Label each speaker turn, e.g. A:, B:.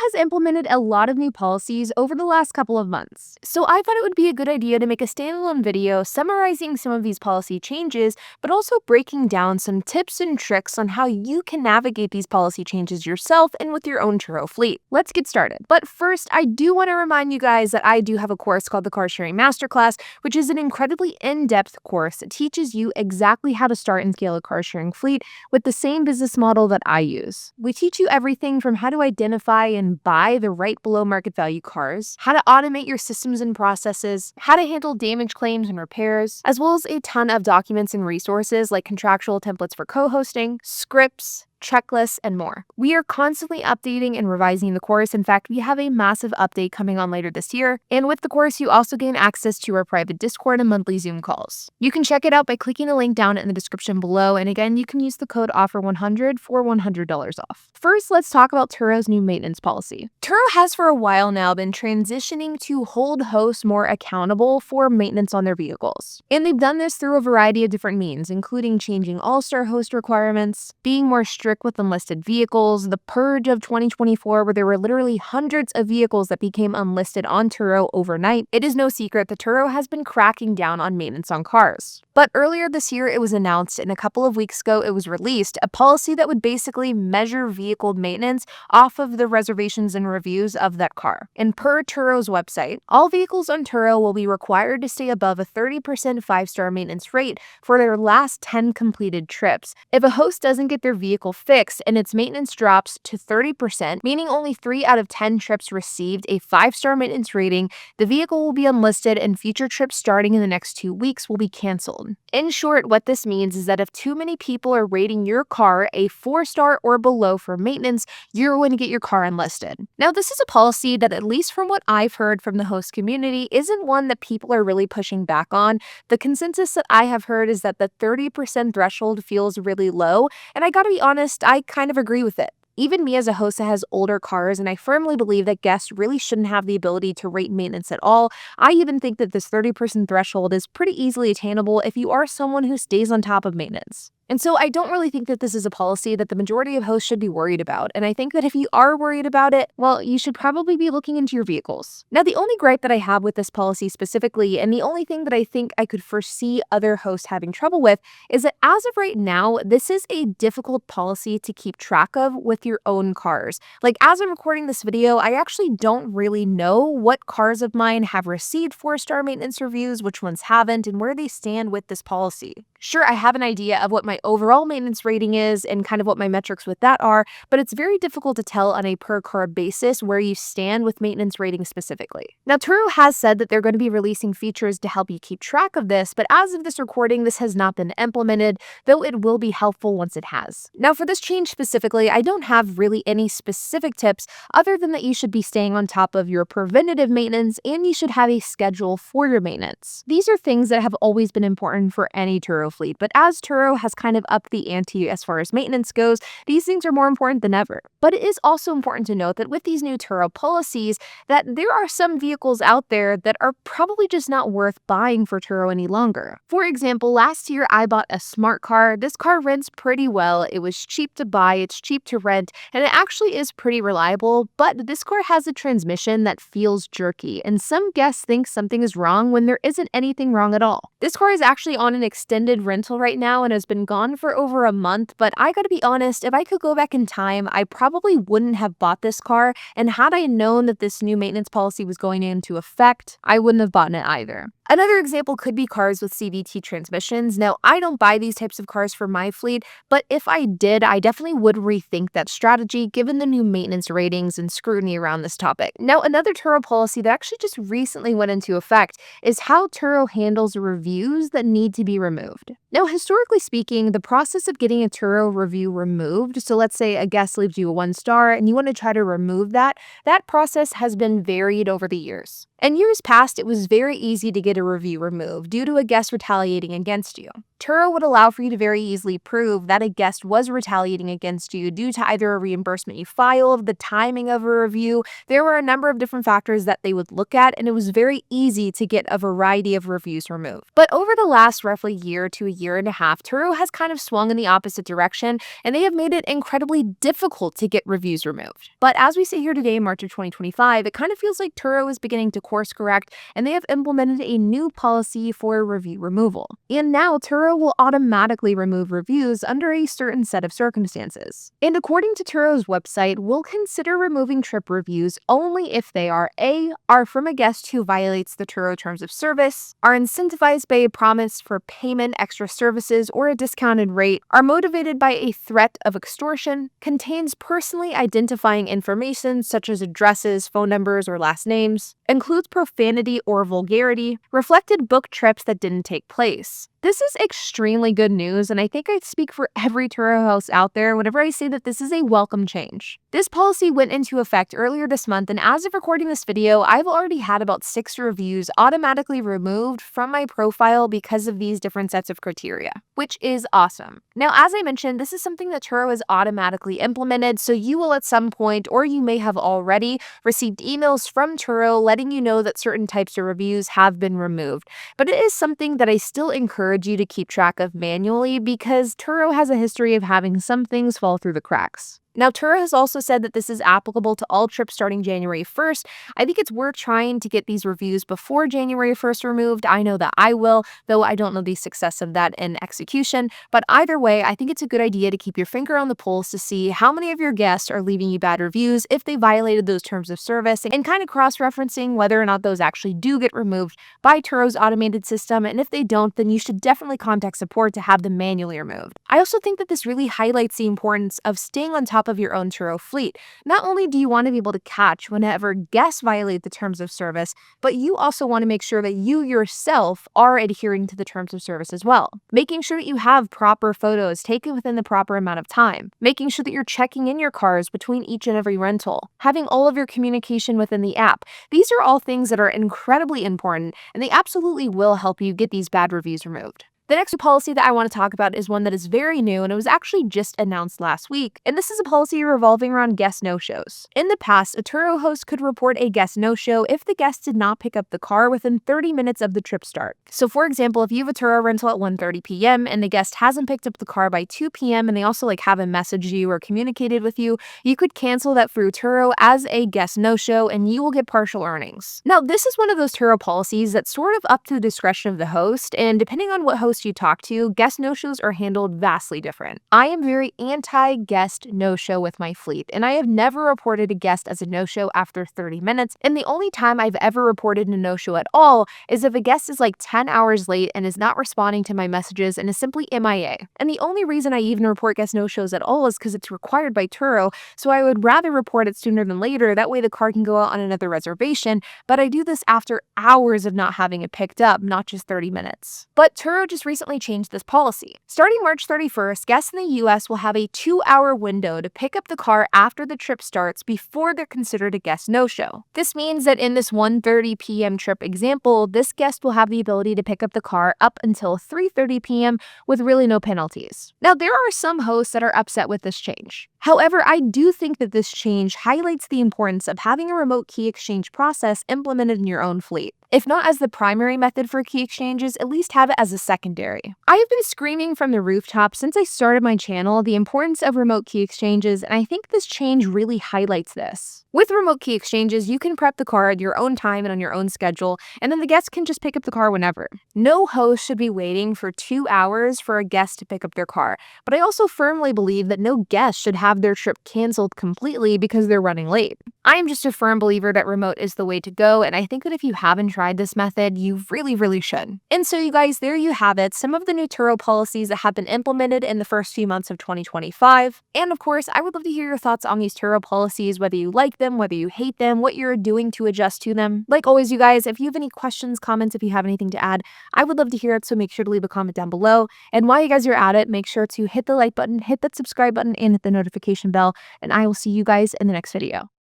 A: has implemented a lot of new policies over the last couple of months, so I thought it would be a good idea to make a standalone video summarizing some of these policy changes, but also breaking down some tips and tricks on how you can navigate these policy changes yourself and with your own Turo fleet. Let's get started. But first, I do want to remind you guys that I do have a course called the Car Sharing Masterclass, which is an incredibly in-depth course that teaches you exactly how to start and scale a car sharing fleet with the same business model that I use. We teach you everything from how to identify and buy the right below market value cars, how to automate your systems and processes, how to handle damage claims and repairs, as well as a ton of documents and resources like contractual templates for co-hosting, scripts, checklists, and more. We are constantly updating and revising the course. In fact, we have a massive update coming on later this year. And with the course, you also gain access to our private Discord and monthly Zoom calls. You can check it out by clicking the link down in the description below. And again, you can use the code OFFER100 for $100 off. First, let's talk about Turo's new maintenance policy. Turo has for a while now been transitioning to hold hosts more accountable for maintenance on their vehicles. And they've done this through a variety of different means, including changing all-star host requirements, being more strict with unlisted vehicles, the purge of 2024 where there were literally hundreds of vehicles that became unlisted on Turo overnight. It is no secret that Turo has been cracking down on maintenance on cars. But earlier this year, it was announced, and a couple of weeks ago, it was released, a policy that would basically measure vehicle maintenance off of the reservations and reviews of that car. And per Turo's website, all vehicles on Turo will be required to stay above a 30% five-star maintenance rate for their last 10 completed trips. If a host doesn't get their vehicle fixed and its maintenance drops to 30%, meaning only 3 out of 10 trips received a 5-star maintenance rating, the vehicle will be unlisted and future trips starting in the next 2 weeks will be canceled. In short, what this means is that if too many people are rating your car a 4-star or below for maintenance, you're going to get your car unlisted. Now, this is a policy that, at least from what I've heard from the host community, isn't one that people are really pushing back on. The consensus that I have heard is that the 30% threshold feels really low, and I gotta be honest, I kind of agree with it. Even me as a host that has older cars, and I firmly believe that guests really shouldn't have the ability to rate maintenance at all, I even think that this 30% threshold is pretty easily attainable if you are someone who stays on top of maintenance. And so I don't really think that this is a policy that the majority of hosts should be worried about. And I think that if you are worried about it, well, you should probably be looking into your vehicles. Now, the only gripe that I have with this policy specifically, and the only thing that I think I could foresee other hosts having trouble with, is that as of right now, this is a difficult policy to keep track of with your own cars. Like, as I'm recording this video, I actually don't really know what cars of mine have received 4-star maintenance reviews, which ones haven't, and where they stand with this policy. Sure, I have an idea of what my overall maintenance rating is and kind of what my metrics with that are, but it's very difficult to tell on a per car basis where you stand with maintenance rating specifically. Now, Turo has said that they're going to be releasing features to help you keep track of this, but as of this recording, this has not been implemented, though it will be helpful once it has. Now, for this change specifically, I don't have really any specific tips other than that you should be staying on top of your preventative maintenance and you should have a schedule for your maintenance. These are things that have always been important for any Turo fleet, but as Turo has kind of upped the ante as far as maintenance goes, these things are more important than ever. But it is also important to note that with these new Turo policies, that there are some vehicles out there that are probably just not worth buying for Turo any longer. For example, last year I bought a smart car. This car rents pretty well. It was cheap to buy, it's cheap to rent, and it actually is pretty reliable, but this car has a transmission that feels jerky, and some guests think something is wrong when there isn't anything wrong at all. This car is actually on an extended rental right now and has been gone for over a month, but I gotta be honest, if I could go back in time, I probably wouldn't have bought this car, and had I known that this new maintenance policy was going into effect, I wouldn't have bought it either. Another example could be cars with CVT transmissions. Now, I don't buy these types of cars for my fleet, but if I did, I definitely would rethink that strategy given the new maintenance ratings and scrutiny around this topic. Now, another Turo policy that actually just recently went into effect is how Turo handles reviews that need to be removed. Now, historically speaking, the process of getting a Turo review removed, so let's say a guest leaves you a 1-star and you want to try to remove that process has been varied over the years. In years past, it was very easy to get a review removed due to a guest retaliating against you. Turo would allow for you to very easily prove that a guest was retaliating against you due to either a reimbursement you filed, the timing of a review. There were a number of different factors that they would look at, and it was very easy to get a variety of reviews removed. But over the last roughly year to to a year and a half, Turo has kind of swung in the opposite direction, and they have made it incredibly difficult to get reviews removed. But as we sit here today in March of 2025, it kind of feels like Turo is beginning to course correct, and they have implemented a new policy for review removal. And now Turo will automatically remove reviews under a certain set of circumstances. And according to Turo's website, we'll consider removing trip reviews only if they are are from a guest who violates the Turo terms of service, are incentivized by a promise for payment, extra services, or a discounted rate, are motivated by a threat of extortion, contains personally identifying information such as addresses, phone numbers, or last names, includes profanity or vulgarity, reflected book trips that didn't take place. This is extremely good news, and I think I speak for every Turo host out there whenever I say that this is a welcome change. This policy went into effect earlier this month, and as of recording this video, I've already had about 6 reviews automatically removed from my profile because of these different sets of criteria, which is awesome. Now, as I mentioned, this is something that Turo has automatically implemented, so you will at some point, or you may have already, received emails from Turo letting you know that certain types of reviews have been removed. But it is something that I still encourage you to keep track of manually because Turo has a history of having some things fall through the cracks. Now, Turo has also said that this is applicable to all trips starting January 1st. I think it's worth trying to get these reviews before January 1st removed. I know that I will, though I don't know the success of that in execution. But either way, I think it's a good idea to keep your finger on the pulse to see how many of your guests are leaving you bad reviews if they violated those terms of service, and kind of cross-referencing whether or not those actually do get removed by Turo's automated system. And if they don't, then you should definitely contact support to have them manually removed. I also think that this really highlights the importance of staying on top of your own Turo fleet. Not only do you want to be able to catch whenever guests violate the terms of service, but you also want to make sure that you yourself are adhering to the terms of service as well. Making sure that you have proper photos taken within the proper amount of time. Making sure that you're checking in your cars between each and every rental. Having all of your communication within the app. These are all things that are incredibly important, and they absolutely will help you get these bad reviews removed. The next policy that I want to talk about is one that is very new, and it was actually just announced last week, and this is a policy revolving around guest no-shows. In the past, a Turo host could report a guest no-show if the guest did not pick up the car within 30 minutes of the trip start. So for example, if you have a Turo rental at 1:30 p.m. and the guest hasn't picked up the car by 2 p.m. and they also haven't messaged you or communicated with you, you could cancel that through Turo as a guest no-show and you will get partial earnings. Now, this is one of those Turo policies that's sort of up to the discretion of the host, and depending on what host you talk to, guest no-shows are handled vastly different. I am very anti-guest no-show with my fleet, and I have never reported a guest as a no-show after 30 minutes, and the only time I've ever reported a no-show at all is if a guest is 10 hours late and is not responding to my messages and is simply MIA. And the only reason I even report guest no-shows at all is because it's required by Turo, so I would rather report it sooner than later, that way the car can go out on another reservation, but I do this after hours of not having it picked up, not just 30 minutes. But Turo just recently changed this policy. Starting March 31st, guests in the US will have a 2-hour window to pick up the car after the trip starts before they're considered a guest no-show. This means that in this 1:30 p.m. trip example, this guest will have the ability to pick up the car up until 3:30 p.m. with really no penalties. Now, there are some hosts that are upset with this change. However, I do think that this change highlights the importance of having a remote key exchange process implemented in your own fleet. If not as the primary method for key exchanges, at least have it as a secondary. I have been screaming from the rooftop since I started my channel the importance of remote key exchanges, and I think this change really highlights this. With remote key exchanges, you can prep the car at your own time and on your own schedule, and then the guest can just pick up the car whenever. No host should be waiting for 2 hours for a guest to pick up their car, but I also firmly believe that no guest should have their trip canceled completely because they're running late. I am just a firm believer that remote is the way to go, and I think that if you haven't tried this method, you really should. And so you guys, there you have it, some of the new Turo policies that have been implemented in the first few months of 2025. And of course, I would love to hear your thoughts on these Turo policies, whether you like them, whether you hate them, what you're doing to adjust to them. Like always, you guys, if you have any questions, comments, if you have anything to add, I would love to hear it, so make sure to leave a comment down below. And while you guys are at it, make sure to hit the like button, hit that subscribe button, and hit the notification bell, and I will see you guys in the next video.